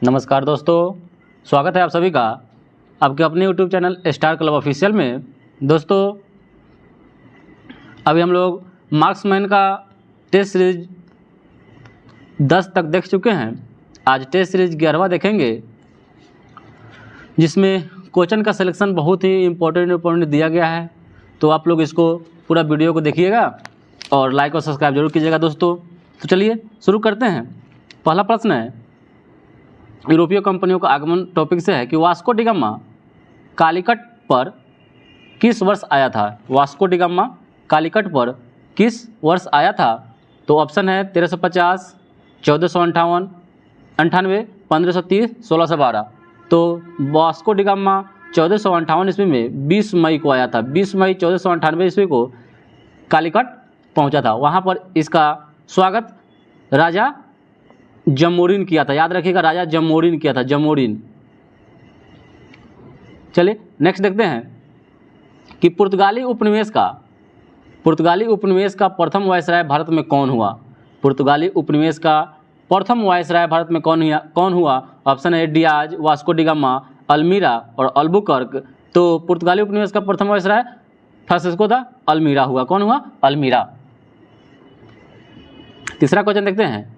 नमस्कार दोस्तों, स्वागत है आप सभी का आपके अपने YouTube channel star club official में। दोस्तों, अभी हम लोग मार्क्समैन का टेस्ट सीरीज 10 तक देख चुके हैं। आज टेस्ट सीरीज 11वां देखेंगे, जिसमें क्वेश्चन का सिलेक्शन बहुत ही इम्पोर्टेंट दिया गया है। तो आप लोग इसको पूरा वीडियो को देखिएगा और लाइक और सब्सक्राइब जरूर कीजिएगा दोस्तों। तो चलिए शुरू करते हैं। पहला प्रश्न है, यूरोपीय कंपनियों का आगमन टॉपिक से है कि वास्को डी गामा कालीकट पर किस वर्ष आया था। वास्को डी गामा कालीकट पर किस वर्ष आया था? तो ऑप्शन है 1350, 1458, 98, 1530, 1612। तो वास्को डी गामा 1458 ईस्वी में 20 मई को आया था। 20 मई 1498 ईस्वी को कालीकट पहुंचा था। वहां पर इसका स्वागत राजा जमोरिन किया था। याद रखिएगा, राजा जमोरिन किया था, जमोरिन। चलिए नेक्स्ट देखते हैं कि पुर्तगाली उपनिवेश का प्रथम वायसराय भारत में कौन हुआ। पुर्तगाली उपनिवेश का प्रथम वायसराय भारत में कौन हुआ? ऑप्शन है Diaz, Vasco D gamma, almirah और अल्बुकर्क। तो पुर्तगाली उपनिवेश का प्रथम वायसराय फ्रांसिस्को दा अल्मीरा हुआ। कौन हुआ? अल्मीरा। तीसरा क्वेश्चन देखते हैं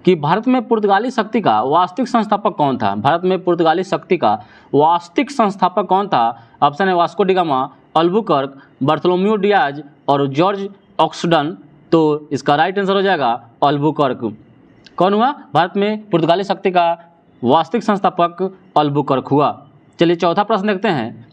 कि भारत में पुर्तगाली शक्ति का वास्तविक संस्थापक कौन था। भारत में पुर्तगाली शक्ति का वास्तविक संस्थापक कौन था? ऑप्शन है Vasco D gamma, Albuquerque, Bartholomew Diaz और जॉर्ज ऑक्सडन। तो इसका राइट आंसर हो जाएगा अल्बुकर्क। कौन हुआ? भारत में पुर्तगाली शक्ति का वास्तविक संस्थापक अल्बुकर्क हुआ। चलिए चौथा प्रश्न देखते हैं।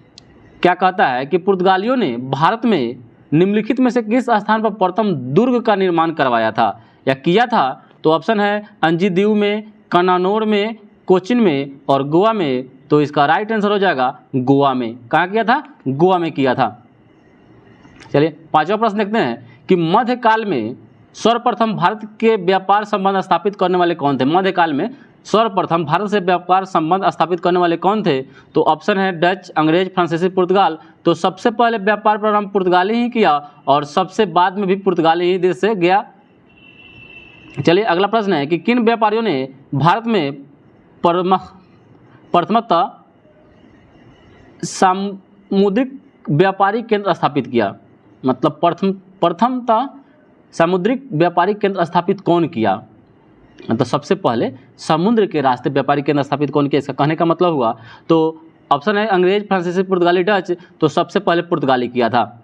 क्या कहता है कि पुर्तगालियों ने भारत में निम्नलिखित में से किस स्थान पर प्रथम दुर्ग का निर्माण करवाया था या किया था? तो ऑप्शन है अंजी दीव में, कनानौर में, कोचिन में और गोवा में। तो इसका राइट आंसर हो जाएगा गोवा में। कहाँ किया था? गोवा में किया था। चलिए पांचवा प्रश्न देखते हैं कि मध्यकाल में सर्वप्रथम भारत के व्यापार संबंध स्थापित करने वाले कौन थे। मध्यकाल में सर्वप्रथम भारत से व्यापार संबंध स्थापित करने वाले कौन थे? तो ऑप्शन है डच, अंग्रेज, फ्रांसीसी, पुर्तगाल। तो सबसे पहले व्यापार प्रारंभ पुर्तगाली ही किया और सबसे बाद में भी पुर्तगाली ही देश से गया। चलिए अगला प्रश्न है कि किन व्यापारियों ने भारत में प्रथमतः सामुद्रिक व्यापारिक केंद्र स्थापित किया। मतलब प्रथमतः सामुद्रिक व्यापारिक केंद्र स्थापित कौन किया? मतलब सबसे पहले समुद्र के रास्ते व्यापारिक केंद्र स्थापित कौन किया? इसका कहने का मतलब हुआ तो ऑप्शन है अंग्रेज, फ्रांसीसी, पुर्तगाली, डच। तो सबसे पहले पुर्तगाली किया था।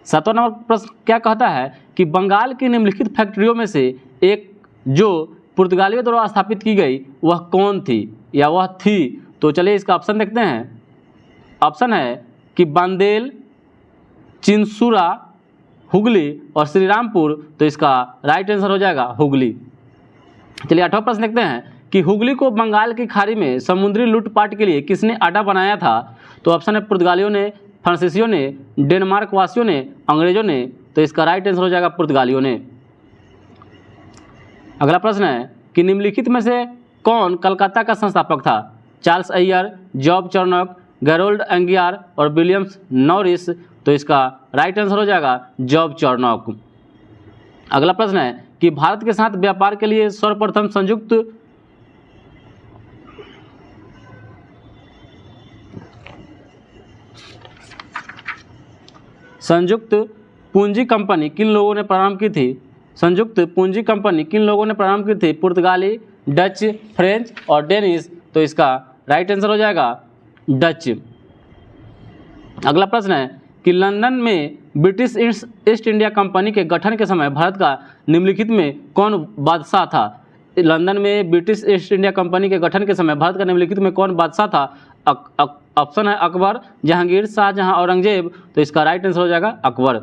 7वां नंबर प्रश्न क्या कहता है कि बंगाल की निम्नलिखित फैक्ट्रियों में से एक जो पुर्तगालियों द्वारा स्थापित की गई वह कौन थी या वह थी? तो चलिए इसका ऑप्शन देखते हैं। ऑप्शन है कि बांदेल, चिंसुरा, हुगली और श्रीरामपुर। तो इसका राइट आंसर हो जाएगा हुगली। चलिए 8वां प्रश्न देखते हैं कि हुगली को बंगाल की खाड़ी में समुद्री लूटपाट के लिए किसने अड्डा बनाया था? तो ऑप्शन है पुर्तगालियों ने, फ्रांसीसियों ने, डेनमार्क वासियों ने, अंग्रेजों ने। तो इसका राइट आंसर हो जाएगा पुर्तगालियों ने। अगला प्रश्न है कि निम्नलिखित में से कौन कलकत्ता का संस्थापक था? चार्ल्स अय्यर, जॉब चार्नोक, गैरोल्ड एंगियार और विलियम्स नॉरिस। तो इसका राइट आंसर हो जाएगा जॉब चार्नोक। अगला प्रश्न है कि भारत के साथ व्यापार के लिए सर्वप्रथम संयुक्त पूंजी कंपनी किन लोगों ने प्रारंभ की थी? संयुक्त पूंजी कंपनी किन लोगों ने प्रारंभ की थी? पुर्तगाली, डच, फ्रेंच और डेनिश। तो इसका राइट आंसर हो जाएगा डच। अगला प्रश्न है कि लंदन में ब्रिटिश ईस्ट इंडिया कंपनी के गठन के समय भारत का निम्नलिखित में कौन बादशाह था? लंदन में ब्रिटिश ईस्ट इंडिया कंपनी के गठन के समय भारत का निम्नलिखित में कौन बादशाह था? ऑप्शन है अकबर, जहांगीर, शाहजहां, औरंगजेब। तो इसका राइट आंसर हो जाएगा अकबर।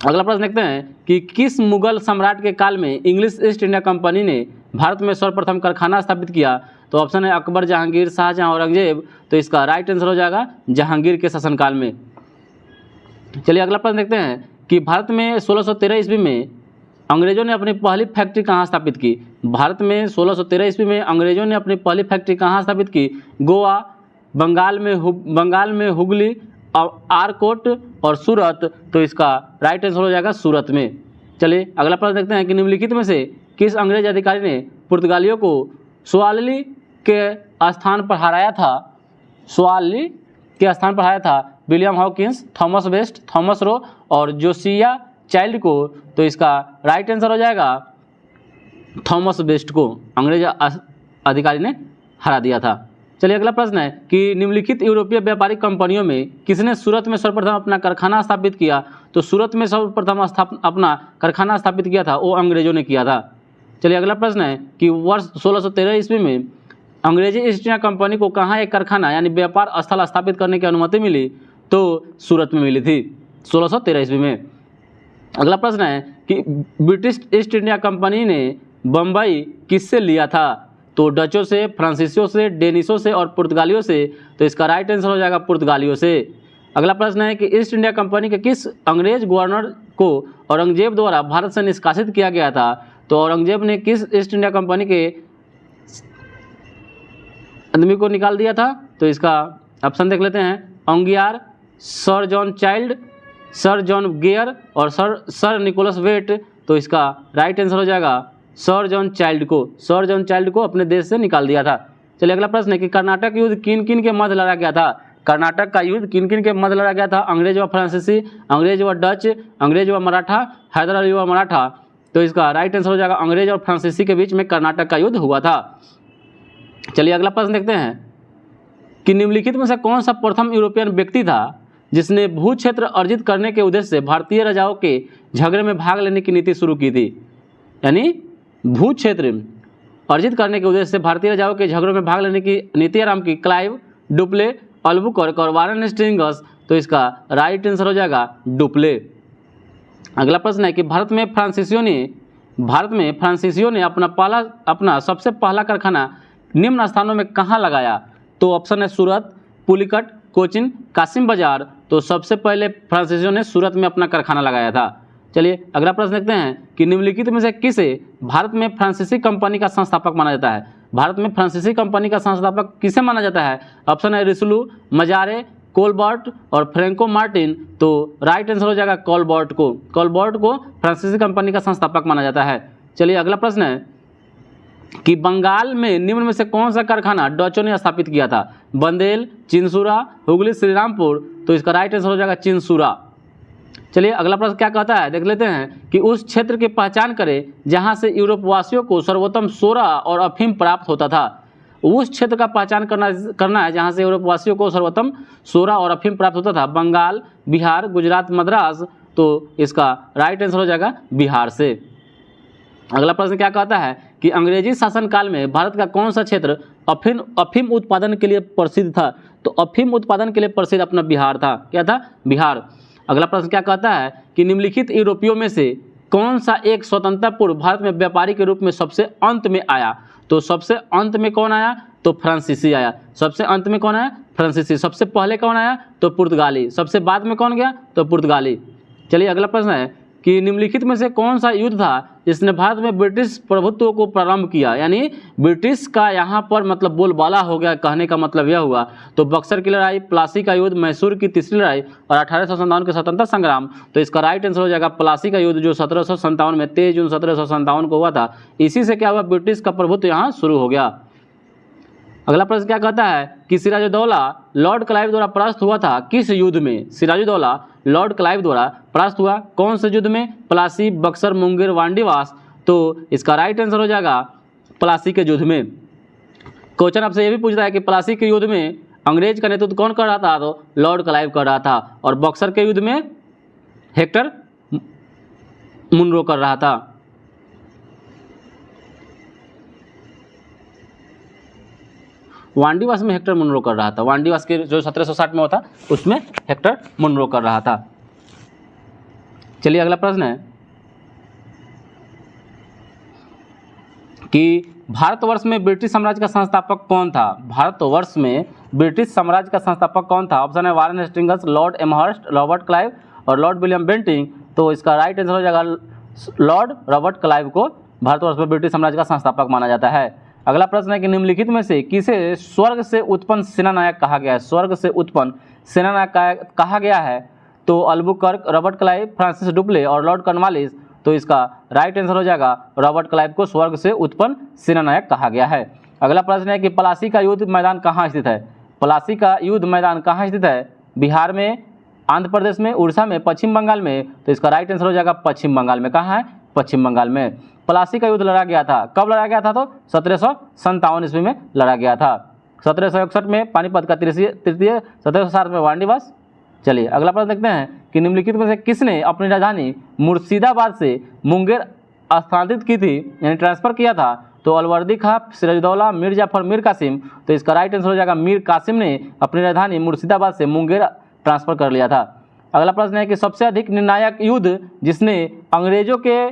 अगला प्रश्न देखते हैं कि किस मुगल सम्राट के काल में इंग्लिश ईस्ट इंडिया कंपनी ने भारत में सर्वप्रथम कारखाना स्थापित किया? तो ऑप्शन है अकबर, जहांगीर, शाहजहां, औरंगजेब। तो इसका राइट आंसर हो जाएगा जहांगीर के शासनकाल में। चलिए अगला प्रश्न देखते हैं कि भारत में 1613 ईस्वी में अंग्रेजों ने अपनी पहली फैक्ट्री कहाँ स्थापित की? भारत में 1613 ईस्वी में अंग्रेजों ने अपनी पहली फैक्ट्री कहाँ स्थापित की? गोवा, बंगाल में हुगली, आरकोट और सूरत। तो इसका राइट आंसर हो जाएगा सूरत में। चलिए अगला प्रश्न देखते हैं कि निम्नलिखित में से किस अंग्रेज अधिकारी ने पुर्तगालियों को स्वालिली के स्थान पर हराया था, स्वाली के स्थान पर हराया था William Hawkins, Thomas West, Thomas Roe और जोसिया चाइल्ड को। तो इसका राइट आंसर हो जाएगा थॉमस वेस्ट को अंग्रेज अधिकारी ने हरा दिया था। चलिए अगला प्रश्न है कि निम्नलिखित यूरोपीय व्यापारिक कंपनियों में किसने सूरत में सर्वप्रथम अपना कारखाना स्थापित किया? तो सूरत में सर्वप्रथम अपना कारखाना स्थापित किया था वो अंग्रेजों ने किया था। चलिए अगला प्रश्न है कि वर्ष 1613 ईस्वी में अंग्रेजी ईस्ट इंडिया कंपनी को कहाँ एक कारखाना यानी व्यापार स्थल स्थापित करने की अनुमति मिली? तो सूरत में मिली थी 1613 ईस्वी में। अगला प्रश्न है कि ब्रिटिश ईस्ट इंडिया कंपनी ने बम्बई किससे लिया था? तो डचों से, फ्रांसीसियों से, डेनिशों से और पुर्तगालियों से। तो इसका राइट आंसर हो जाएगा पुर्तगालियों से। अगला प्रश्न है कि ईस्ट इंडिया कंपनी के किस अंग्रेज गवर्नर को औरंगजेब द्वारा भारत से निष्कासित किया गया था? तो औरंगजेब ने किस ईस्ट इंडिया कंपनी के आदमी को निकाल दिया था? तो इसका ऑप्शन देख लेते हैं, Aungier, sir John Child, sir John Gayer और सर निकोलस वेट। तो इसका राइट आंसर हो जाएगा सर जॉन चाइल्ड को। सर जॉन चाइल्ड को अपने देश से निकाल दिया था। चलिए अगला प्रश्न है कि कर्नाटक युद्ध किन किन के मध्य लड़ा गया था? कर्नाटक का युद्ध किन किन के मध्य लड़ा गया था? अंग्रेज व फ्रांसीसी, अंग्रेज व डच, अंग्रेज व मराठा, हैदर अली व मराठा। तो इसका राइट आंसर हो जाएगा अंग्रेज और फ्रांसीसी के बीच में कर्नाटक का युद्ध हुआ था। चलिए अगला प्रश्न देखते हैं कि निम्नलिखित में से कौन सा प्रथम यूरोपियन व्यक्ति था जिसने भू क्षेत्र अर्जित करने के उद्देश्य से भारतीय राजाओं के झगड़े में भाग लेने की नीति शुरू की थी? यानी भू क्षेत्र अर्जित करने के उद्देश्य से भारतीय राजाओं के झगड़ों में भाग लेने की नीति आरंभ की क्लाइव, डुप्ले, अल्बुकर्क और वारेन हेस्टिंग्स। तो इसका राइट आंसर हो जाएगा डुप्ले। अगला प्रश्न है कि भारत में फ्रांसीसियों ने अपना सबसे पहला कारखाना निम्न स्थानों में कहाँ लगाया? तो ऑप्शन है सूरत, पुलिकट, कोचिन, कासिम बाजार। तो सबसे पहले फ्रांसीसियों ने सूरत में अपना कारखाना लगाया था। चलिए अगला प्रश्न देखते हैं कि निम्नलिखित में से किसे भारत में फ्रांसीसी कंपनी का संस्थापक माना जाता है? भारत में फ्रांसीसी कंपनी का संस्थापक किसे माना जाता है? ऑप्शन है रिसलू, मजारे, कोलबर्ट और फ्रैंको मार्टिन। तो राइट आंसर हो जाएगा कोलबर्ट को। कोलबर्ट को फ्रांसीसी कंपनी का संस्थापक माना जाता है। चलिए अगला प्रश्न है कि बंगाल में निम्न में से कौन सा कारखाना डचों ने स्थापित किया था? बंदेल, चिंसूरा, हुगली, श्रीरामपुर। तो इसका राइट आंसर हो जाएगा चिंसूरा। चलिए अगला प्रश्न क्या कहता है देख लेते हैं कि उस क्षेत्र की पहचान करें जहां से यूरोपवासियों को सर्वोत्तम सोरा और अफीम प्राप्त होता था। उस क्षेत्र का पहचान करना है जहां से यूरोपवासियों को सर्वोत्तम सोरा और अफीम प्राप्त होता था। बंगाल, बिहार, गुजरात, मद्रास। तो इसका राइट आंसर हो जाएगा बिहार से। अगला प्रश्न क्या कहता है कि अंग्रेजी शासनकाल में भारत का कौन सा क्षेत्र अफीम उत्पादन के लिए प्रसिद्ध था? तो अफीम उत्पादन के लिए प्रसिद्ध अपना बिहार था। क्या था? बिहार। अगला प्रश्न क्या कहता है कि निम्नलिखित यूरोपियों में से कौन सा एक स्वतंत्रता पूर्व भारत में व्यापारी के रूप में सबसे अंत में आया? तो सबसे अंत में कौन आया? तो फ्रांसीसी आया। सबसे अंत में कौन आया? फ्रांसीसी। सबसे पहले कौन आया? तो पुर्तगाली। सबसे बाद में कौन गया? तो पुर्तगाली। चलिए अगला प्रश्न है कि निम्नलिखित में से कौन सा युद्ध था जिसने भारत में ब्रिटिश प्रभुत्व को प्रारंभ किया? यानी ब्रिटिश का यहाँ पर मतलब बोलबाला हो गया, कहने का मतलब यह हुआ। तो बक्सर की लड़ाई, प्लासी का युद्ध, मैसूर की तीसरी लड़ाई और 1857 के स्वतंत्रता संग्राम। तो इसका राइट आंसर हो जाएगा प्लासी का युद्ध जो 1757 में 23 जून 1757 को हुआ था। इसी से क्या हुआ? ब्रिटिश का प्रभुत्व यहाँ शुरू हो गया। अगला प्रश्न क्या कहता है कि सिराजुद्दौला लॉर्ड क्लाइव द्वारा परास्त हुआ था किस युद्ध में? सिराजुद्दौला लॉर्ड क्लाइव द्वारा परास्त हुआ कौन से युद्ध में? प्लासी, बक्सर, मुंगेर, वांडीवास। तो इसका राइट आंसर हो जाएगा प्लासी के युद्ध में। क्वेश्चन आपसे यह भी पूछता है कि प्लासी के युद्ध में अंग्रेज का नेतृत्व कौन कर रहा था? तो लॉर्ड क्लाइव कर रहा था। और बक्सर के युद्ध में हेक्टर मुनरो कर रहा था। वांडीवास में हेक्टर मुनरो कर रहा था। वांडीवास के जो 1760 में होता उसमें हेक्टर मुनरो कर रहा था। चलिए अगला प्रश्न है कि भारतवर्ष में ब्रिटिश साम्राज्य का संस्थापक कौन था? भारतवर्ष में ब्रिटिश साम्राज्य का संस्थापक कौन था? ऑप्शन है Warren Hastings, Lord Amherst, Robert Clive और लॉर्ड विलियम बेंटिंग। तो इसका राइट आंसर हो जाएगा लॉर्ड रॉबर्ट क्लाइव को भारतवर्ष में ब्रिटिश साम्राज्य का संस्थापक माना जाता है। अगला प्रश्न है कि निम्नलिखित में से किसे स्वर्ग से उत्पन्न सेनानायक कहा गया है? स्वर्ग से उत्पन्न सेनानायक कहा गया है? तो Albuquerque, Robert Clive, Francis Dupleix और लॉर्ड कॉर्नवालिस। तो इसका राइट आंसर हो जाएगा रॉबर्ट क्लाइव को स्वर्ग से उत्पन्न सेनानायक कहा गया है। अगला प्रश्न है कि प्लासी का युद्ध मैदान कहाँ स्थित है। प्लासी का युद्ध मैदान कहाँ स्थित है? बिहार में, आंध्र प्रदेश में, उड़ीसा में, पश्चिम बंगाल में। तो इसका राइट आंसर हो जाएगा पश्चिम बंगाल में। कहाँ है? पश्चिम बंगाल में। प्लासी का युद्ध लड़ा गया था, कब लड़ा गया था? तो 1757 ईस्वी में लड़ा गया था। 1761 में पानीपत का तृतीय, 1760 में वांडीवास। चलिए अगला प्रश्न देखते हैं कि निम्नलिखित में से किसने अपनी राजधानी मुर्शिदाबाद से मुंगेर स्थानांतरित की थी, यानी ट्रांसफर किया था? तो अलवर्दी खां, सिराजुद्दौला, मीर जाफर, मीर कासिम। तो इसका राइट आंसर हो जाएगा मीर कासिम ने अपनी राजधानी मुर्शिदाबाद से मुंगेर ट्रांसफर कर लिया था। अगला प्रश्न है कि सबसे अधिक निर्णायक युद्ध जिसने अंग्रेजों के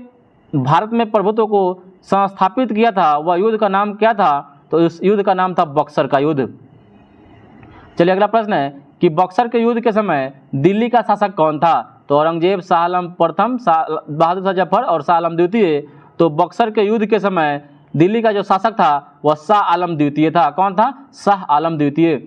भारत में प्रभुत्व को संस्थापित किया था, वह युद्ध का नाम क्या था? तो इस युद्ध का नाम था बक्सर का युद्ध। चलिए अगला प्रश्न है कि बक्सर के युद्ध के समय दिल्ली का शासक कौन था? तो औरंगजेब, शाह आलम प्रथम, बहादुर शाह जफर और शाह आलम द्वितीय। तो बक्सर के युद्ध के समय दिल्ली का जो शासक था वह शाह आलम द्वितीय था। कौन था? शाह आलम द्वितीय।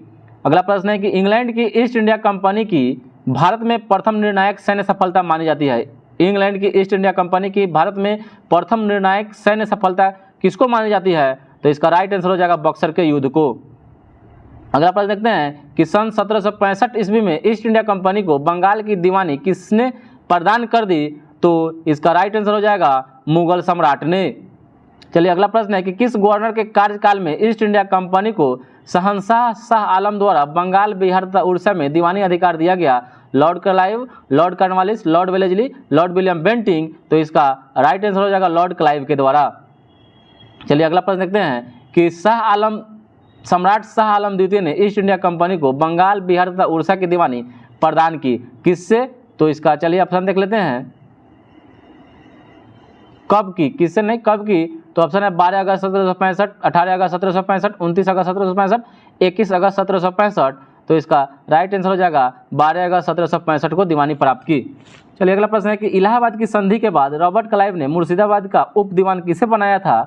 अगला प्रश्न है कि इंग्लैंड की ईस्ट इंडिया कंपनी की भारत में प्रथम निर्णायक सैन्य सफलता मानी जाती है। इंग्लैंड की ईस्ट इंडिया कंपनी की भारत में प्रथम निर्णायक सैन्य सफलता किसको मानी जाती है? तो इसका राइट आंसर हो जाएगा बक्सर के युद्ध को। अगला प्रश्न देखते हैं कि सन 1765 ईस्वी में ईस्ट इंडिया कंपनी को बंगाल की दीवानी किसने प्रदान कर दी? तो इसका राइट आंसर हो जाएगा मुगल सम्राट ने। चलिए अगला प्रश्न है कि किस गवर्नर के कार्यकाल में ईस्ट इंडिया कंपनी को शहंशाह शाह आलम द्वारा बंगाल, बिहार तथा उड़ीसा में दीवानी अधिकार दिया गया? Lord Clive, Lord Cornwallis, Lord Wellesley, Lord William Bentinck. तो इसका राइट आंसर हो जाएगा लॉर्ड क्लाइव के द्वारा। चलिए अगला प्रश्न देखते हैं कि सम्राट शाह आलम द्वितीय ने ईस्ट इंडिया कंपनी को बंगाल, बिहार तथा उड़ीसा की दीवानी प्रदान की किससे? तो इसका चलिए ऑप्शन देख लेते हैं, कब की, किससे नहीं कब की। तो ऑप्शन है 12 अगस्त 1765, 18 अगस्त 1765, 29 अगस्त 1765, 21 अगस्त 1765। तो इसका राइट आंसर हो जाएगा 12 अगस्त 1765 को दीवानी प्राप्त की। चलिए अगला प्रश्न है कि इलाहाबाद की संधि के बाद रॉबर्ट क्लाइव ने मुर्शिदाबाद का उप दीवान किसे बनाया था?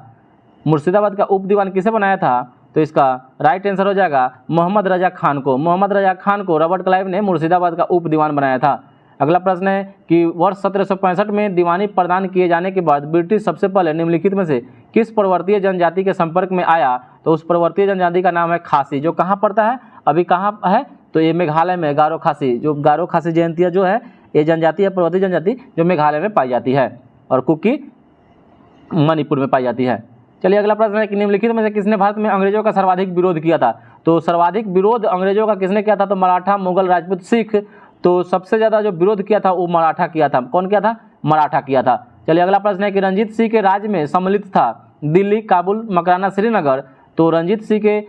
मुर्शिदाबाद का उप दीवान किसे बनाया था? तो इसका राइट आंसर हो जाएगा मोहम्मद रजा खान को। मोहम्मद रजा खान को रॉबर्ट क्लाइव ने मुर्शिदाबाद का उप दीवान बनाया था। अगला प्रश्न है कि वर्ष 1765 में दीवानी प्रदान किए जाने के बाद ब्रिटिश सबसे पहले निम्नलिखित में से किस पर्वतीय जनजाति के संपर्क में आया? तो उस पर्वतीय जनजाति का नाम है खासी, जो कहाँ पड़ता है, अभी कहाँ है? तो ये मेघालय में गारो खासी, जो गारो खासी जयंतिया जो है ये जनजाति है, पर्वतीय जनजाति जो मेघालय में पाई जाती है, और कुकी मणिपुर में पाई जाती है। चलिए अगला प्रश्न है कि निम्नलिखित में से किसने भारत में अंग्रेजों का सर्वाधिक विरोध किया था? तो सर्वाधिक विरोध अंग्रेजों का किसने किया था? तो मराठा, मुगल, राजपूत, सिख। तो सबसे ज़्यादा जो विरोध किया था वो मराठा किया था। कौन किया था? मराठा किया था। चलिए अगला प्रश्न है कि रंजीत सिंह के राज्य में सम्मिलित था दिल्ली, काबुल, मकराना, श्रीनगर। तो रंजीत सिंह के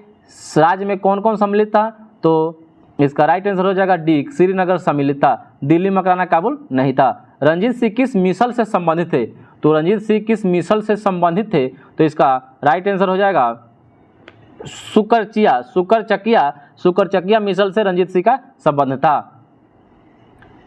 राज्य में कौन कौन सम्मिलित था? तो इसका राइट आंसर हो जाएगा डी, श्रीनगर सम्मिलित था, दिल्ली, मकराना, काबुल नहीं था। रंजीत सिंह किस मिसल से संबंधित थे? तो रंजीत सिंह किस मिसल से संबंधित थे? तो इसका राइट आंसर हो जाएगा सुकरचकिया मिसल से रंजीत सिंह का संबंध था।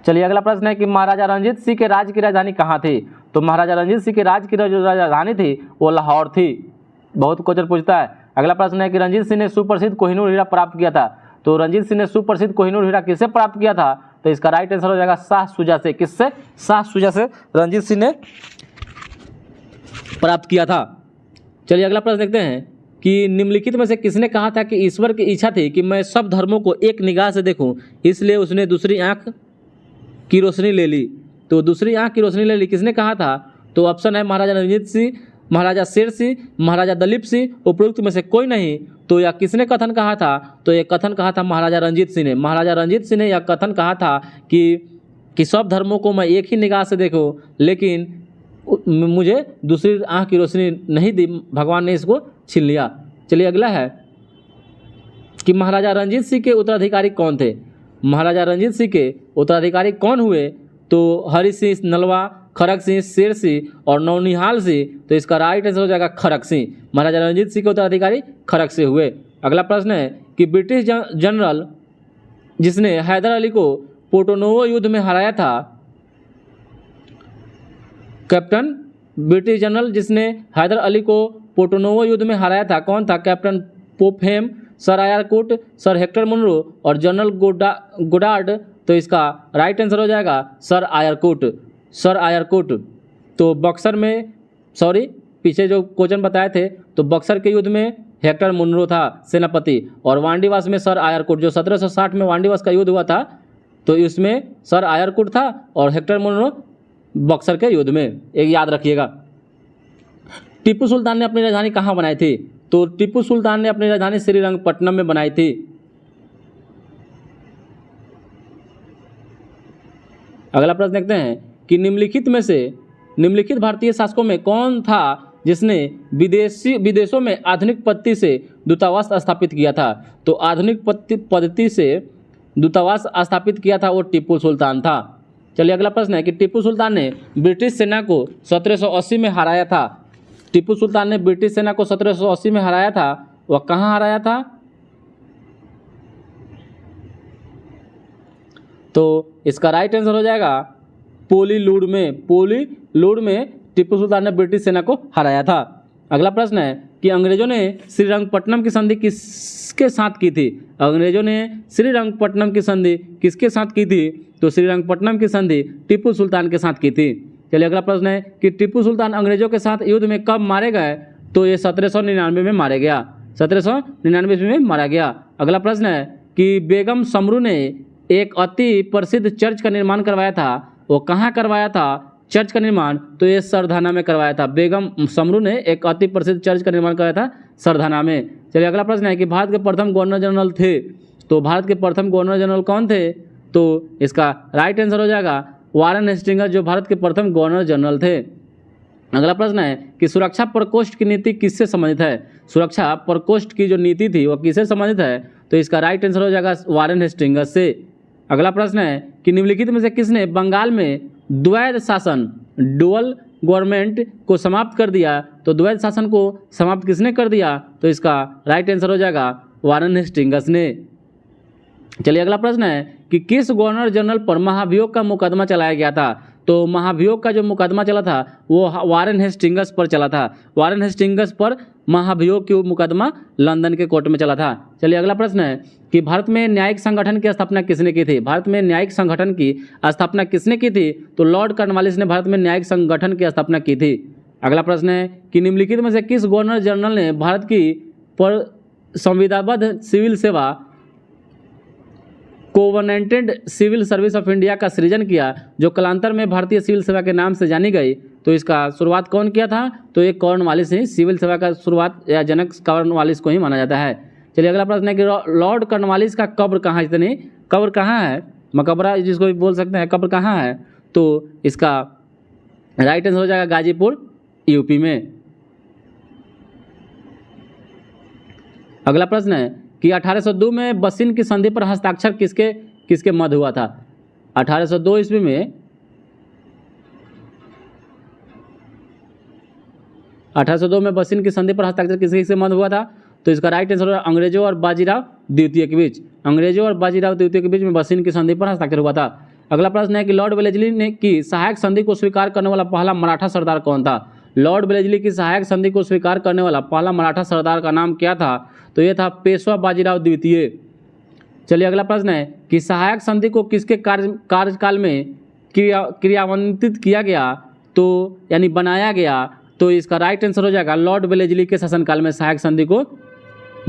चलिए अगला प्रश्न है कि महाराजा रंजीत सिंह के राज्य की राजधानी कहाँ थी? तो महाराजा रंजीत सिंह के राज्य की जो राजधानी थी वो लाहौर थी। बहुत क्वेश्चन पूछता है। अगला प्रश्न है कि रंजीत सिंह ने सुप्रसिद्ध कोहिनूर हीरा प्राप्त किया था। तो रंजीत सिंह ने सुप्रसिद्ध कोहिनूर हीरा किससे प्राप्त किया था? तो इसका राइट आंसर हो जाएगा शाह शुजा से। किससे? शाह शुजा से रंजीत सिंह ने प्राप्त किया था। चलिए अगला प्रश्न देखते हैं कि निम्नलिखित में से किसने कहा था कि ईश्वर की इच्छा थी कि मैं सब धर्मों को एक निगाह से देखूं, इसलिए उसने दूसरी आंख की रोशनी ले ली। तो दूसरी आंख की रोशनी ले ली किसने कहा था? तो ऑप्शन है महाराजा रंजीत सिंह, महाराजा शेर सिंह, महाराजा दलीप सिंह, उपरोक्त में से कोई नहीं। तो यह किसने कथन कहा था? तो यह कथन कहा था महाराजा रंजीत सिंह ने। महाराजा रंजीत सिंह ने यह कथन कहा था कि सब धर्मों को मैं एक ही निगाह से देखूं, लेकिन मुझे दूसरी आंख की रोशनी नहीं दी, भगवान ने इसको छीन लिया। चलिए अगला है कि महाराजा रंजीत सिंह के उत्तराधिकारी कौन थे? महाराजा रंजीत सिंह के उत्तराधिकारी कौन हुए? तो हरि सिंह नलवा, खड़क सिंह, शेर सिंह और नौनिहाल सिंह। तो इसका राइट आंसर हो जाएगा खड़क सिंह। महाराजा रंजीत सिंह के उत्तराधिकारी खड़क सिंह हुए। अगला प्रश्न है कि ब्रिटिश जनरल जिसने हैदर अली को पोर्टोनोवो युद्ध में हराया था, कैप्टन ब्रिटिश जनरल जिसने हैदर अली को पोर्टोनोवो युद्ध में हराया था कौन था? Captain Popham, sir Eyre Coote, sir Hector Munro और जनरल गोडार्ड। तो इसका राइट आंसर हो जाएगा सर आयरकुट, सर आयरकुट। तो बक्सर में, सॉरी पीछे जो क्वेश्चन बताए थे, तो बक्सर के युद्ध में हेक्टर मुनरो था सेनापति, और वांडीवास में सर आयरकुट, जो 1760 में वांडीवास का युद्ध हुआ था तो इसमें सर आयरकुट था और हेक्टर मुनरो बक्सर के युद्ध में, एक याद रखिएगा। टीपू सुल्तान ने अपनी राजधानी कहाँ बनाई थी? तो टीपू सुल्तान ने अपनी राजधानी श्रीरंगपट्टनम में बनाई थी। अगला प्रश्न देखते हैं कि निम्नलिखित भारतीय शासकों में कौन था जिसने विदेशों में आधुनिक पद्धति से दूतावास स्थापित किया था? तो आधुनिक पद्धति से दूतावास स्थापित किया था वो टीपू सुल्तान था। चलिए अगला प्रश्न है कि टीपू सुल्तान ने ब्रिटिश सेना को 1780 में हराया था। टीपू सुल्तान ने ब्रिटिश सेना को 1780 में हराया था, वह कहाँ हराया था? तो इसका राइट आंसर हो जाएगा पोलीलूड में टीपू सुल्तान ने ब्रिटिश सेना को हराया था। अगला प्रश्न है कि अंग्रेजों ने श्रीरंगपट्टनम की संधि किसके साथ की थी? अंग्रेजों ने श्रीरंगपट्टनम की संधि किसके साथ की थी? तो श्रीरंगपट्टनम की संधि टीपू सुल्तान के साथ की थी। चलिए अगला प्रश्न है कि टीपू सुल्तान अंग्रेजों के साथ युद्ध में कब मारे गए? तो ये 1799 में मारे गया, 1799 में मारा गया। अगला प्रश्न है कि बेगम समरू ने एक अति प्रसिद्ध चर्च का निर्माण करवाया था, वो कहाँ करवाया था चर्च का निर्माण? तो ये सरधाना में करवाया था। बेगम समरू ने एक अति प्रसिद्ध चर्च का निर्माण करवाया था सरधाना में। चलिए अगला प्रश्न है कि भारत के प्रथम गवर्नर जनरल थे, तो भारत के प्रथम गवर्नर जनरल कौन थे? तो इसका राइट आंसर हो जाएगा वारेन हेस्टिंग्स, जो भारत के प्रथम गवर्नर जनरल थे। अगला प्रश्न है कि सुरक्षा प्रकोष्ठ की नीति किससे संबंधित है? सुरक्षा प्रकोष्ठ की जो नीति थी वह किससे संबंधित है? तो इसका राइट आंसर हो जाएगा वारेन हेस्टिंग्स से। अगला प्रश्न है कि निम्नलिखित में से किसने बंगाल में द्वैध शासन डुअल गवर्नमेंट को समाप्त कर दिया? तो द्वैध शासन को समाप्त किसने कर दिया? तो इसका राइट आंसर हो जाएगा वारेन हेस्टिंग्स ने। चलिए अगला प्रश्न है कि किस गवर्नर जनरल पर महाभियोग का मुकदमा चलाया गया था? तो महाभियोग का जो मुकदमा चला था वो वारेन हेस्टिंग्स पर चला था। वारेन हेस्टिंग्स पर महाभियोग की मुकदमा लंदन के कोर्ट में चला था। चलिए अगला प्रश्न है कि भारत में न्यायिक संगठन की स्थापना किसने की थी? भारत में न्यायिक संगठन की स्थापना किसने की थी? तो लॉर्ड कॉर्नवालिस ने भारत में न्यायिक संगठन की स्थापना की थी। अगला प्रश्न है कि निम्नलिखित में से किस गवर्नर जनरल ने भारत की पर संविधाबद्ध सिविल सेवा कोवनेंटेड सिविल सर्विस ऑफ इंडिया का सृजन किया, जो कालांतर में भारतीय सिविल सेवा के नाम से जानी गई? तो इसका शुरुआत कौन किया था? तो ये कॉर्नवालिस ही, सिविल सेवा का शुरुआत या जनक कॉर्नवालिस को ही माना जाता है। चलिए अगला प्रश्न है कि लॉर्ड कॉर्नवालिस का कब्र कहाँ है? इतनी कब्र कहाँ है? मकबरा जिसको भी बोल सकते हैं, कब्र कहाँ है? तो इसका राइट आंसर हो जाएगा गाजीपुर यूपी में। अगला प्रश्न है कि 1802 में बसिन की संधि पर हस्ताक्षर किसके मध्य हुआ था? 1802 ईस्वी में 1802 में बसिन की संधि पर हस्ताक्षर किसके मध्य हुआ था? तो इसका राइट आंसर होगा अंग्रेजों और बाजीराव द्वितीय के बीच। अंग्रेजों और बाजीराव द्वितीय के बीच में बसिन की संधि पर हस्ताक्षर हुआ था। अगला प्रश्न है कि लॉर्ड वेलेस्ली ने की सहायक संधि को स्वीकार करने वाला पहला मराठा सरदार कौन था? लॉर्ड वेलेस्ली की सहायक संधि को स्वीकार करने वाला पहला मराठा सरदार का नाम क्या था? तो यह था पेशवा बाजीराव द्वितीय। चलिए अगला प्रश्न है कि सहायक संधि को किसके कार्यकाल में क्रियान्वित किया गया? तो यानी बनाया गया। तो इसका राइट आंसर हो जाएगा लॉर्ड वेलेस्ली के शासनकाल में सहायक संधि को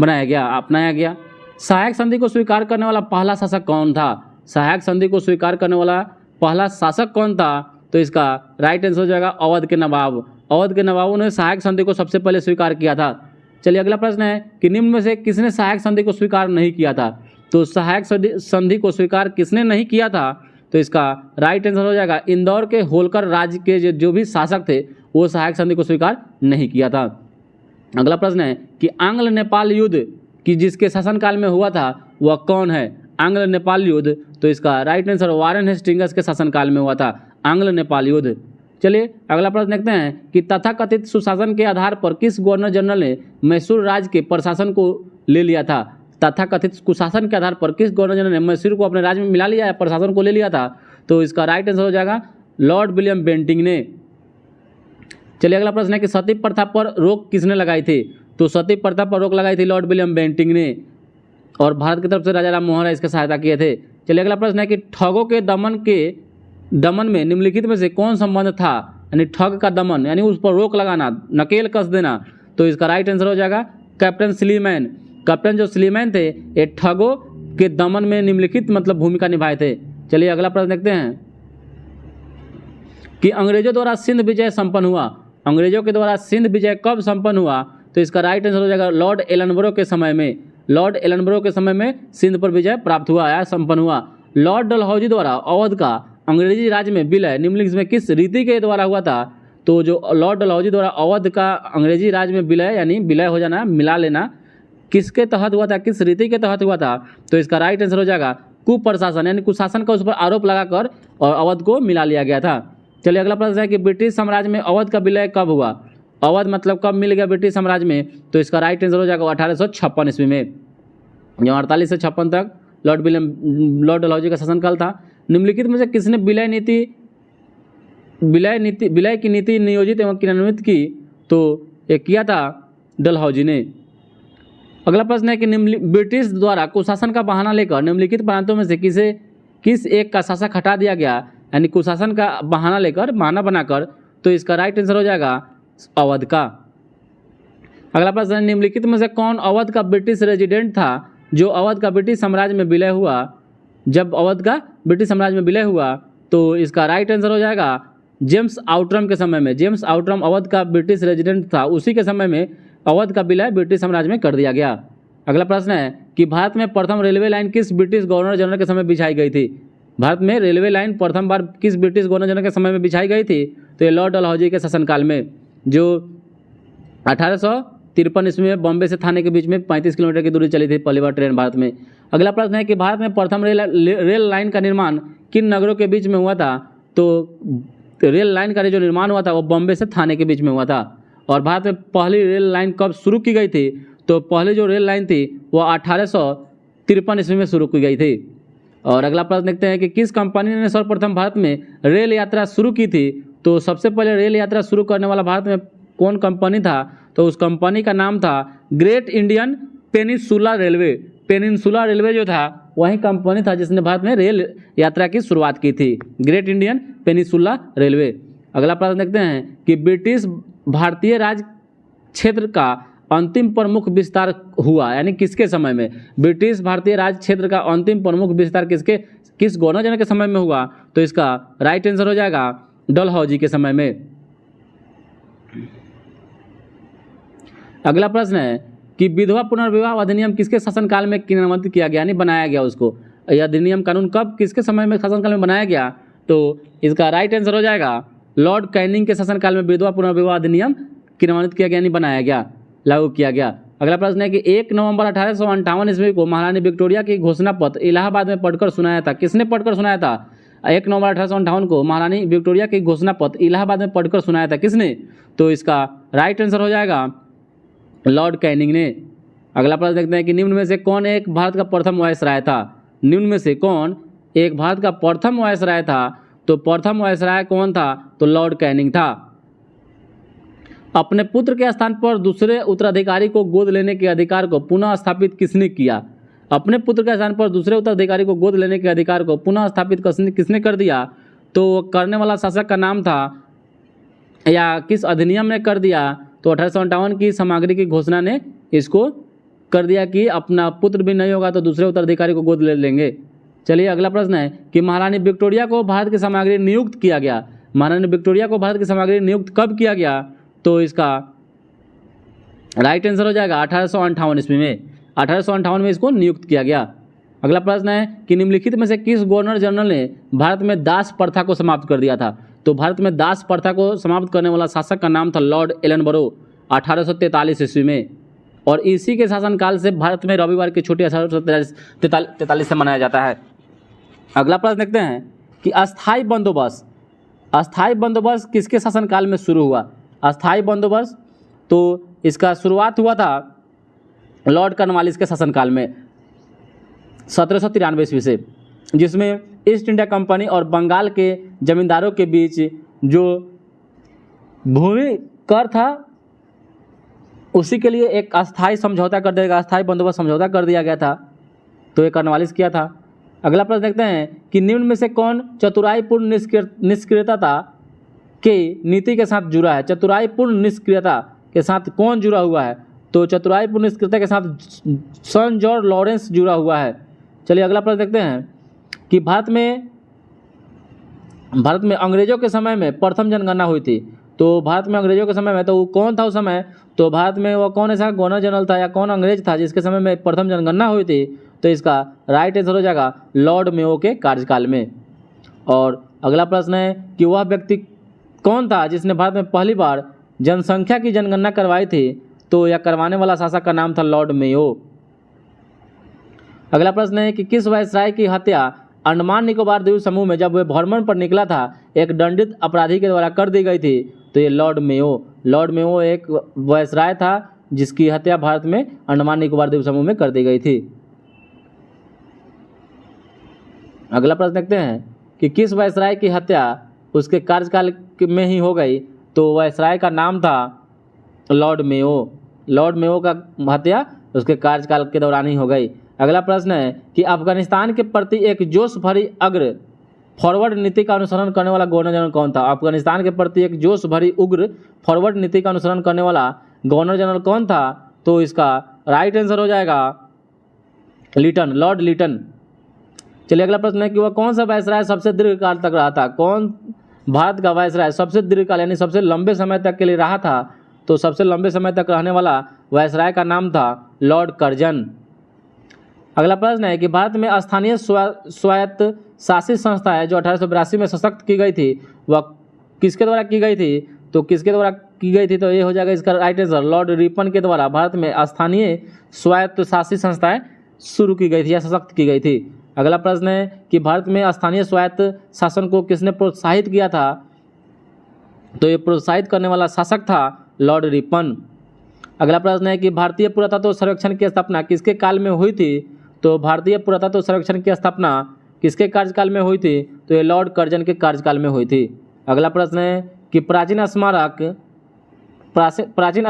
बनाया गया, अपनाया गया। सहायक संधि को स्वीकार करने वाला पहला शासक कौन था? सहायक संधि को स्वीकार करने वाला पहला शासक कौन था? तो इसका राइट आंसर हो जाएगा अवध के नवाब। अवध के नवाबों ने सहायक संधि को सबसे पहले स्वीकार किया था। चलिए अगला प्रश्न है कि निम्न में से किसने सहायक संधि को स्वीकार नहीं किया था? तो सहायक संधि को स्वीकार किसने नहीं किया था? तो इसका राइट आंसर हो जाएगा इंदौर के होलकर राज्य के जो भी शासक थे वो सहायक संधि को स्वीकार नहीं किया था। अगला प्रश्न है कि आंग्ल नेपाल युद्ध की जिसके शासनकाल में हुआ था वह कौन है? आंग्ल नेपाल युद्ध, तो इसका राइट आंसर वारेन हेस्टिंग्स के शासनकाल में हुआ था आंग्ल नेपाल युद्ध। चलिए अगला प्रश्न देखते हैं कि तथाकथित सुशासन के आधार पर किस गवर्नर जनरल ने मैसूर राज्य के प्रशासन को ले लिया था? तथाकथित कुशासन के आधार पर किस गवर्नर जनरल ने मैसूर को अपने राज्य में मिला लिया या प्रशासन को ले लिया था? तो इसका राइट आंसर हो जाएगा लॉर्ड विलियम बेंटिंग ने। चलिए अगला प्रश्न है कि सती प्रथा पर रोक किसने लगाई थी? तो सती प्रथा पर रोक लगाई थी लॉर्ड विलियम बेंटिंग ने, और भारत की तरफ से राजा राम मोहन राय इसकी सहायता किए थे। चलिए अगला प्रश्न है कि ठगों के दमन में निम्नलिखित में से कौन संबंध था? यानी ठग का दमन यानी उस पर रोक लगाना, नकेल कस देना। तो इसका राइट आंसर हो जाएगा कैप्टन स्लीमैन। कैप्टन जो स्लीमैन थे ये ठगों के दमन में निम्नलिखित मतलब भूमिका निभाए थे। चलिए अगला प्रश्न देखते हैं कि अंग्रेजों द्वारा सिंध विजय संपन्न हुआ। अंग्रेजों के द्वारा सिंध विजय कब संपन्न हुआ? तो इसका राइट आंसर हो जाएगा लॉर्ड एलनबरो के समय में। लॉर्ड एलनबरो के समय में सिंध पर विजय प्राप्त हुआ या संपन्न हुआ। लॉर्ड डलहौजी द्वारा अवध का अंग्रेजी राज्य में विलय निम्नलिखित में किस रीति के द्वारा हुआ था? तो जो लॉर्ड डलहौजी द्वारा अवध का अंग्रेजी राज्य में विलय यानी विलय हो जाना, मिला लेना, किसके तहत हुआ था, किस रीति के तहत हुआ था? तो इसका राइट आंसर हो जाएगा कुप्रशासन, यानी कुशासन का उस पर आरोप लगाकर और अवध को मिला लिया गया था। चलिए अगला प्रश्न है कि ब्रिटिश साम्राज्य में अवध का विलय कब हुआ? अवध मतलब कब मिल गया ब्रिटिश साम्राज्य में? तो इसका राइट आंसर हो जाएगा 1856 ईस्वी में। जो 48 से 56 तक लॉर्ड डलहौजी का शासनकाल था। निम्नलिखित में से किसने विलय की नीति नियोजित एवं क्रियान्वित की? तो ये किया था डलहौजी ने। अगला प्रश्न है कि ब्रिटिश द्वारा कुशासन का बहाना लेकर निम्नलिखित प्रांतों में से किस एक का शासक हटा दिया गया? यानी कुशासन का बहाना लेकर, बहाना बनाकर। तो इसका राइट आंसर हो जाएगा अवध का। अगला प्रश्न है निम्नलिखित में से कौन अवध का ब्रिटिश रेजिडेंट था जो अवध का ब्रिटिश साम्राज्य में विलय हुआ? जब अवध का ब्रिटिश साम्राज्य में विलय हुआ तो इसका राइट आंसर हो जाएगा जेम्स आउटरम के समय में। जेम्स आउटरम अवध का ब्रिटिश रेजिडेंट था, उसी के समय में अवध का विलय ब्रिटिश साम्राज्य में कर दिया गया। अगला प्रश्न है कि भारत में प्रथम रेलवे लाइन किस ब्रिटिश गवर्नर जनरल के समय बिछाई गई थी? भारत में रेलवे लाइन प्रथम बार किस ब्रिटिश गवर्नर जनरल के समय में बिछाई गई थी? तो ये लॉर्ड डलहौजी के शासनकाल में, जो 1853 ईस्वी में बॉम्बे से थाने के बीच में 35 किलोमीटर की दूरी चली थी पहली बार ट्रेन भारत में। अगला प्रश्न है कि भारत में प्रथम रेल लाइन का निर्माण किन नगरों के बीच में हुआ था? तो रेल लाइन का जो निर्माण हुआ था वो बॉम्बे से थाने के बीच में हुआ था। और भारत में पहली रेल लाइन कब शुरू की गई थी? तो पहली जो रेल लाइन थी वो 1853 ईस्वी में शुरू की गई थी। और अगला प्रश्न देखते हैं कि किस कंपनी ने सर्वप्रथम भारत में रेल यात्रा शुरू की थी? तो सबसे पहले रेल यात्रा शुरू करने वाला भारत में कौन कंपनी था? तो उस कंपनी का नाम था great Indian peninsula railway. Peninsula railway जो था वही कंपनी था जिसने भारत में रेल यात्रा की शुरुआत की थी, ग्रेट इंडियन पेनिनसुला रेलवे। अगला प्रश्न देखते हैं कि ब्रिटिश भारतीय राज क्षेत्र का अंतिम प्रमुख विस्तार हुआ यानी किसके समय में? ब्रिटिश भारतीय राज क्षेत्र का अंतिम प्रमुख विस्तार किस गवर्नर जनरल के समय में हुआ? तो इसका राइट आंसर हो जाएगा डलहौजी के समय में। अगला प्रश्न है कि विधवा पुनर्विवाह अधिनियम किसके शासनकाल में क्रियान्वित किया गया यानी बनाया गया? उसको यह अधिनियम कानून कब किसके समय में शासनकाल में बनाया गया? तो इसका राइट आंसर हो जाएगा लॉर्ड कैनिंग के शासनकाल में विधवा पुनर्विवाह अधिनियम क्रियान्वित किया गया यानी बनाया गया, लागू किया गया। अगला प्रश्न है कि 1 नवंबर 1858 ईस्वी को महारानी विक्टोरिया की घोषणा पत्र इलाहाबाद में पढ़कर सुनाया था। किसने पढ़कर सुनाया था? 1 नवंबर 1858 को महारानी विक्टोरिया की घोषणा पत्र इलाहाबाद में पढ़कर सुनाया था। किसने? तो इसका राइट आंसर हो जाएगा लॉर्ड कैनिंग ने। अगला प्रश्न देखते हैं कि निम्न में से कौन एक भारत का प्रथम वायसराय था? निम्न में से कौन एक भारत का प्रथम वायसराय था? तो प्रथम वायसराय कौन था? तो लॉर्ड कैनिंग था। अपने पुत्र के स्थान पर दूसरे उत्तराधिकारी को गोद लेने के अधिकार को पुनः स्थापित किसने किया? अपने पुत्र के स्थान पर दूसरे उत्तराधिकारी को गोद लेने के अधिकार को पुनः स्थापित किसने कर दिया? तो करने वाला शासक का नाम था या किस अधिनियम ने कर दिया? तो 1858 की सामग्री की घोषणा ने इसको कर दिया कि अपना पुत्र भी नहीं होगा तो दूसरे उत्तराधिकारी को गोद ले लेंगे। चलिए अगला प्रश्न है कि महारानी विक्टोरिया को भारत की सामग्री नियुक्त किया गया। महारानी विक्टोरिया को भारत की सामग्री नियुक्त कब किया गया? तो इसका राइट आंसर हो जाएगा 1858 ईस्वी में। 1858 में इसको नियुक्त किया गया। अगला प्रश्न है कि निम्नलिखित में से किस गवर्नर जनरल ने भारत में दास प्रथा को समाप्त कर दिया था? तो भारत में दास प्रथा को समाप्त करने वाला शासक का नाम था लॉर्ड एलनबरो 1843 ईस्वी में। और इसी के शासनकाल से भारत में रविवार की छुट्टी 1843 से मनाया जाता है। अगला प्रश्न देखते हैं कि अस्थाई बंदोबस्त किसके शासनकाल में शुरू हुआ? अस्थाई बंदोबस्त तो इसका शुरुआत हुआ था लॉर्ड कॉर्नवालिस के शासनकाल में 1793 ईस्वी से, जिसमें ईस्ट इंडिया कंपनी और बंगाल के जमींदारों के बीच जो भूमि कर था उसी के लिए एक अस्थाई समझौता कर दिया गया, अस्थाई बंदोबस्त समझौता कर दिया गया था। तो ये कॉर्नवालिस किया था। अगला प्रश्न देखते हैं कि निम्न में से कौन चतुराईपूर्ण निष्क्रियता के नीति के साथ जुड़ा है? चतुराईपूर्ण निष्क्रियता के साथ कौन जुड़ा हुआ है? तो चतुराईपूर्ण स्थिरता के साथ सन जॉर्ज लॉरेंस जुड़ा हुआ है। चलिए अगला प्रश्न देखते हैं कि भारत में अंग्रेजों के समय में प्रथम जनगणना हुई थी। तो भारत में अंग्रेजों के समय में तो वो कौन था उस समय, तो भारत में वो कौन ऐसा गवर्नर जनरल था या कौन अंग्रेज था जिसके समय में प्रथम जनगणना हुई थी, तो इसका राइट आंसर हो जाएगा लॉर्ड मेयो के कार्यकाल में। और अगला प्रश्न है कि वह व्यक्ति कौन था जिसने भारत में पहली बार जनसंख्या की जनगणना करवाई थी, तो यह करवाने वाला शासक का नाम था लॉर्ड मेयो। अगला प्रश्न है कि किस वायसराय की हत्या अंडमान निकोबार द्वीप समूह में जब वह भ्रमण पर निकला था एक दंडित अपराधी के द्वारा कर दी गई थी, तो ये लॉर्ड मेयो एक वायसराय था जिसकी हत्या भारत में अंडमान निकोबार द्वीप समूह में कर दी गई थी। अगला प्रश्न देखते हैं कि किस वायसराय की हत्या उसके कार्यकाल में ही हो गई, तो वायसराय का नाम था लॉर्ड मेयो का हत्या उसके कार्यकाल के दौरान ही हो गई। अगला प्रश्न है कि अफगानिस्तान के प्रति एक जोश भरी अग्र फॉरवर्ड नीति का अनुसरण करने वाला गवर्नर जनरल कौन था। अफगानिस्तान के प्रति एक जोश भरी उग्र फॉरवर्ड नीति का अनुसरण करने वाला गवर्नर जनरल कौन था, तो इसका राइट आंसर हो जाएगा लॉर्ड लिटन। चलिए अगला प्रश्न है कि वह कौन सा वायसराय सबसे दीर्घकाल तक रहा था। कौन भारत का वायसराय सबसे दीर्घकाल यानी सबसे लंबे समय तक के लिए रहा था, तो सबसे लंबे समय तक रहने वाला वायसराय का नाम था लॉर्ड कर्जन। अगला प्रश्न है कि भारत में स्थानीय स्वायत्त शासित संस्था है जो 1882 में सशक्त की गई थी, वह किसके द्वारा की गई थी, तो किसके द्वारा की गई थी, तो ये हो जाएगा इसका राइट आंसर लॉर्ड रिपन के द्वारा भारत में स्थानीय स्वायत्त शासित संस्थाएं शुरू की गई थी या सशक्त की गई थी। अगला प्रश्न है कि भारत में स्थानीय स्वायत्त शासन को किसने प्रोत्साहित किया था, तो ये प्रोत्साहित करने वाला शासक था लॉर्ड रिपन। अगला प्रश्न है कि भारतीय पुरातत्व सर्वेक्षण की स्थापना किसके काल में हुई थी, तो भारतीय पुरातत्व सर्वेक्षण की स्थापना किसके कार्यकाल में हुई थी, तो ये लॉर्ड कर्जन के कार्यकाल में हुई थी। अगला प्रश्न है कि प्राचीन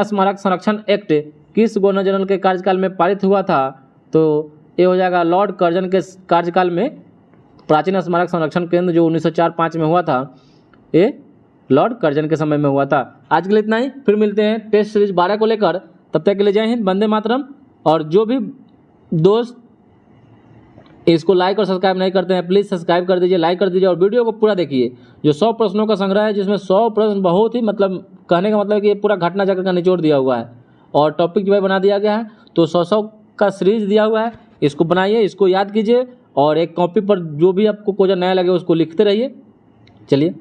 स्मारक संरक्षण एक्ट किस गवर्नर जनरल के कार्यकाल में पारित हुआ था, तो ये हो जाएगा लॉर्ड कर्जन के कार्यकाल में प्राचीन स्मारक संरक्षण केंद्र जो 1904-05 में हुआ था, ये लॉर्ड कर्जन के समय में हुआ था। आज के लिए इतना ही, फिर मिलते हैं टेस्ट सीरीज 12 को लेकर। तब तक के लिए जय हिंद, वंदे मातरम। और जो भी दोस्त इसको लाइक और सब्सक्राइब नहीं करते हैं प्लीज़ सब्सक्राइब कर दीजिए, लाइक कर दीजिए और वीडियो को पूरा देखिए। जो 100 प्रश्नों का संग्रह है जिसमें 100 प्रश्न बहुत ही मतलब कहने का मतलब है कि ये पूरा घटना चक्र का निचोड़ दिया हुआ है और टॉपिक जो है बना दिया गया है, तो 100 का सीरीज दिया हुआ है। इसको बनाइए, इसको याद कीजिए और एक कॉपी पर जो भी आपको क्वेश्चन नया लगे उसको लिखते रहिए। चलिए।